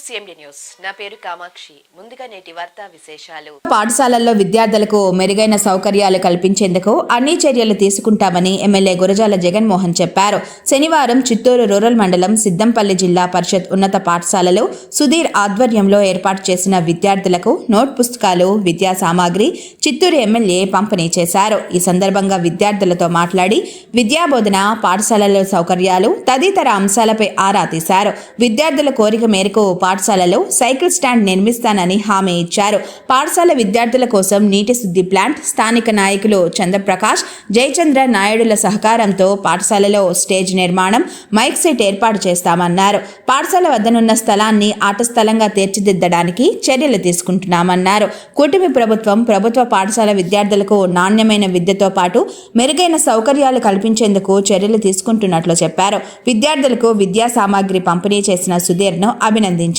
CMD news. నా పేరు కామాక్షి. ముందుగా నేటి వార్తా విశేషాలు. పాఠశాలల్లో విద్యార్థులకు మెరుగైన సౌకర్యాలు కల్పించేందుకు అన్ని చర్యలు తీసుకుంటామని ఎమ్మెల్యే గురజాల జగన్మోహన్ చెప్పారు. శనివారం చిత్తూరు రూరల్ మండలం సిద్దంపల్లి జిల్లా పరిషత్ ఉన్నత పాఠశాలలో సుధీర్ ఆధ్వర్యంలో ఏర్పాటు చేసిన విద్యార్థులకు నోట్ పుస్తకాలు, విద్యా సామాగ్రి చిత్తూరు ఎమ్మెల్యే పంపిణీ చేశారు. ఈ సందర్భంగా విద్యార్థులతో మాట్లాడి విద్యాబోధన, పాఠశాలలో సౌకర్యాలు తదితర అంశాలపై ఆరా తీశారు. విద్యార్థుల కోరిక మేరకు పాఠశాలలో సైకిల్ స్టాండ్ నిర్మిస్తానని హామీ ఇచ్చారు. పాఠశాల విద్యార్థుల కోసం నీటి శుద్ధి ప్లాంట్, స్థానిక నాయకులు చంద్రప్రకాష్, జయచంద్ర నాయుడుల సహకారంతో పాఠశాలలో స్టేజ్ నిర్మాణం, మైక్ సెట్ ఏర్పాటు చేస్తామన్నారు. పాఠశాల వద్దనున్న స్థలాన్ని ఆట స్థలంగా తీర్చిదిద్దడానికి చర్యలు తీసుకుంటున్నామన్నారు. కూటమి ప్రభుత్వ పాఠశాల విద్యార్థులకు నాణ్యమైన విద్యతో పాటు మెరుగైన సౌకర్యాలు కల్పించేందుకు చర్యలు తీసుకుంటున్నట్లు చెప్పారు. విద్యార్థులకు విద్యా సామాగ్రి పంపిణీ చేసిన సుధీర్ను అభినందించారు.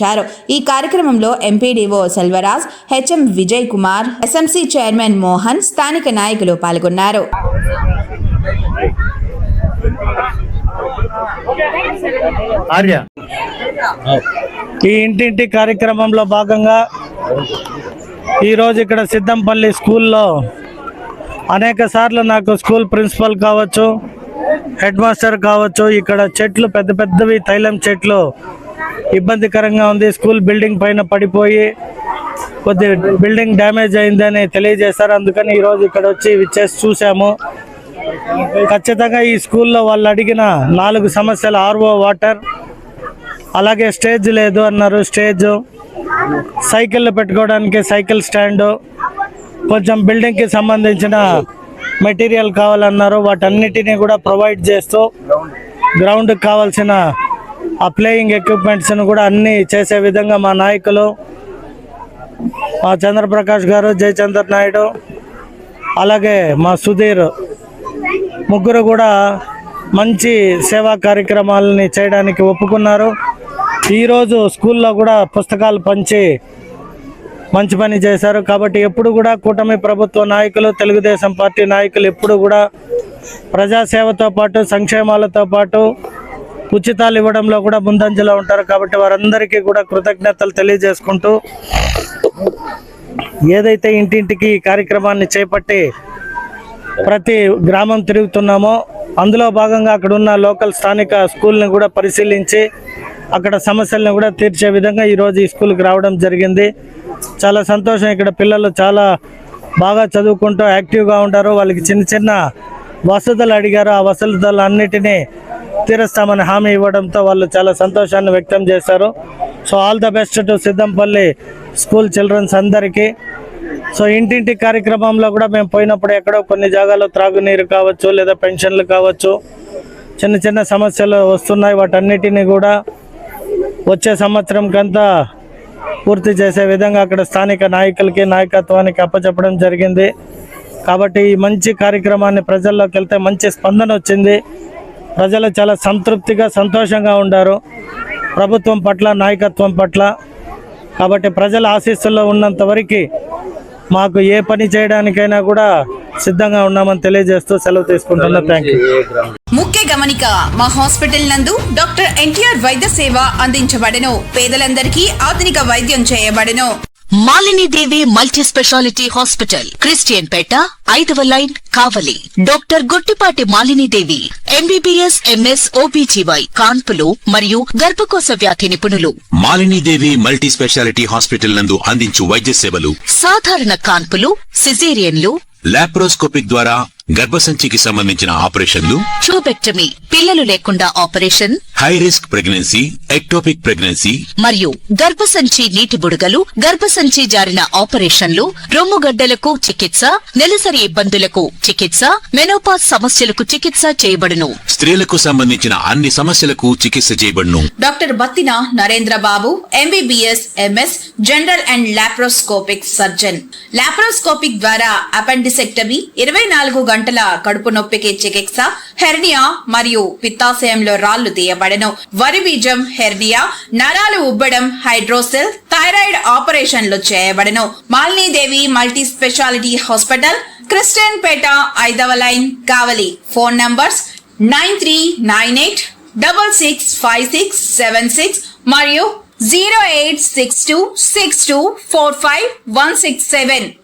ఈ కార్యక్రమంలో MPDO Selvaraj, HM Vijay Kumar, SMC chairman Mohan, స్థానిక నాయకులు పాల్గొన్నారు. ఈ ఇంటింటి కార్యక్రమంలో భాగంగా ఈరోజు ఇక్కడ సిద్దంపల్లి స్కూల్లో అనేక సార్లు నాకు స్కూల్ ప్రిన్సిపల్ కావచ్చు, హెడ్ మాస్టర్ కావచ్చు, ఇక్కడ చెట్లు పెద్ద పెద్దవి తైలం చెట్లు ఇబ్బందికరంగా ఉంది, స్కూల్ బిల్డింగ్ పైన పడిపోయి కొద్ది బిల్డింగ్ డ్యామేజ్ అయిందని తెలియజేశారు. అందుకని ఈరోజు ఇక్కడ వచ్చి విచ్చేసి చూసాము. ఖచ్చితంగా ఈ స్కూల్లో వాళ్ళు అడిగిన 4 సమస్యలు, RO వాటర్, అలాగే స్టేజ్ లేదు అన్నారు, స్టేజ్, సైకిళ్ళు పెట్టుకోవడానికి సైకిల్ స్టాండు, కొంచెం బిల్డింగ్కి సంబంధించిన మెటీరియల్ కావాలన్నారు. వాటన్నిటినీ కూడా ప్రొవైడ్ చేస్తూ గ్రౌండ్కి కావాల్సిన ఆ ప్లేయింగ్ ఎక్విప్మెంట్స్ను కూడా అన్నీ చేసే విధంగా మా నాయకులు, మా చంద్రప్రకాష్ గారు, జయచంద్ర నాయుడు, అలాగే మా సుధీర్ ముగ్గురు కూడా మంచి సేవా కార్యక్రమాలని చేయడానికి ఒప్పుకున్నారు. ఈరోజు స్కూల్లో కూడా పుస్తకాలు పంచి మంచి పని చేశారు. కాబట్టి ఎప్పుడు కూడా కూటమి ప్రభుత్వ నాయకులు, తెలుగుదేశం పార్టీ నాయకులు ఎప్పుడు కూడా ప్రజాసేవతో పాటు సంక్షేమాలతో పాటు ఉచితాలు ఇవ్వడంలో కూడా ముందంజలో ఉంటారు. కాబట్టి వారందరికీ కూడా కృతజ్ఞతలు తెలియజేసుకుంటూ ఏదైతే ఇంటింటికి కార్యక్రమాన్ని చేపట్టి ప్రతి గ్రామం తిరుగుతున్నామో అందులో భాగంగా అక్కడ ఉన్న లోకల్ స్థానిక స్కూల్ని కూడా పరిశీలించి అక్కడ సమస్యలను కూడా తీర్చే విధంగా ఈరోజు ఈ స్కూల్కి రావడం జరిగింది. చాలా సంతోషం. ఇక్కడ పిల్లలు చాలా బాగా చదువుకుంటూ యాక్టివ్గా ఉంటారు. వాళ్ళకి చిన్న చిన్న వసతులు అడిగారు. ఆ వసతులు అన్నిటినీ తీరుస్తామని హామీ ఇవ్వడంతో వాళ్ళు చాలా సంతోషాన్ని వ్యక్తం చేశారు. So all the best to Siddampalli school childrens అందరికీ. సో ఇంటింటి కార్యక్రమంలో కూడా మేము పోయినప్పుడు ఎక్కడో కొన్ని జాగాల్లో త్రాగునీరు కావచ్చు, లేదా పెన్షన్లు కావచ్చు, చిన్న చిన్న సమస్యలు వస్తున్నాయి. వాటన్నిటినీ కూడా వచ్చే సంవత్సరం కంతా పూర్తి చేసే విధంగా అక్కడ స్థానిక నాయకులకి, నాయకత్వానికి అప్పచెప్పడం జరిగింది. కాబట్టి ఈ మంచి కార్యక్రమాన్ని ప్రజల్లోకి వెళ్తే మంచి స్పందన వచ్చింది. ప్రజలు చాలా సంతృప్తిగా, సంతోషంగా ఉన్నారు ప్రభుత్వం పట్ల, నాయకత్వం పట్ల. కాబట్టి ప్రజల ఆశీస్సుల్లో ఉన్నంత వరకు మాకు ఏ పని చేయడానికైనా కూడా సిద్ధంగా ఉన్నామని తెలియజేస్తూ సెలవు తీసుకుంటున్నా. Thank you. ముఖ్య గమనిక, మా హాస్పిటల్ నందు డాక్టర్ ఎన్టీఆర్ వైద్య సేవ అందించబడెను. పేదలందరికీ ఆధునిక వైద్యం చేయబడెను. Malinidevi multi speciality hospital, Christianpet, 5వ line, Kavali. Doctor Guttipati Malinidevi MBBS MS OBGY కాన్పులు మరియు గర్భకోశ వ్యాధి నిపుణులు. మాలినీదేవి మల్టీ స్పెషాలిటీ హాస్పిటల్ నందు అందించు వైద్య సేవలు: సాధారణ కాన్పులు, సిజేరియన్లు, లాప్రోస్కోపిక్ ద్వారా గర్భసంచికి సంబంధించిన ఆపరేషన్లు, ట్యూబెక్టమీ, పిల్లలు లేకుండా operation, high risk pregnancy, ectopic pregnancy మరియు గర్భసంచి నీటి బుడగలు, గర్భసంచి జారిన ఆపరేషన్లు, రొమ్ముగడ్డలకు చికిత్స, నెలసరి ఇబ్బందులకు చికిత్స, మెనోపాజ్ సమస్యలకు చికిత్స చేయబడును. స్త్రీలకు సంబంధించిన అన్ని సమస్యలకు చికిత్స చేయబడును. Doctor Battina Narendra Babu MBBS MS general and laparoscopic surgeon. Laparoscopic ద్వారా అపెండిసెక్టమీ, 24 గంటల కడుపు నొప్పికి చికిత్స, హెర్నియా మరియు పిత్తాశయంలో రాళ్లు తీయబడెను. వరి బీజం, హెర్నియా, నరాలు ఉబ్బడం, హైడ్రోసెల్, థైరాయిడ్ ఆపరేషన్లు చేయబడెను. Malinidevi multi speciality hospital, Christianpet, 5వ లైన్, కావలి. ఫోన్ నంబర్స్ 9398665676 మరియు 086262455167.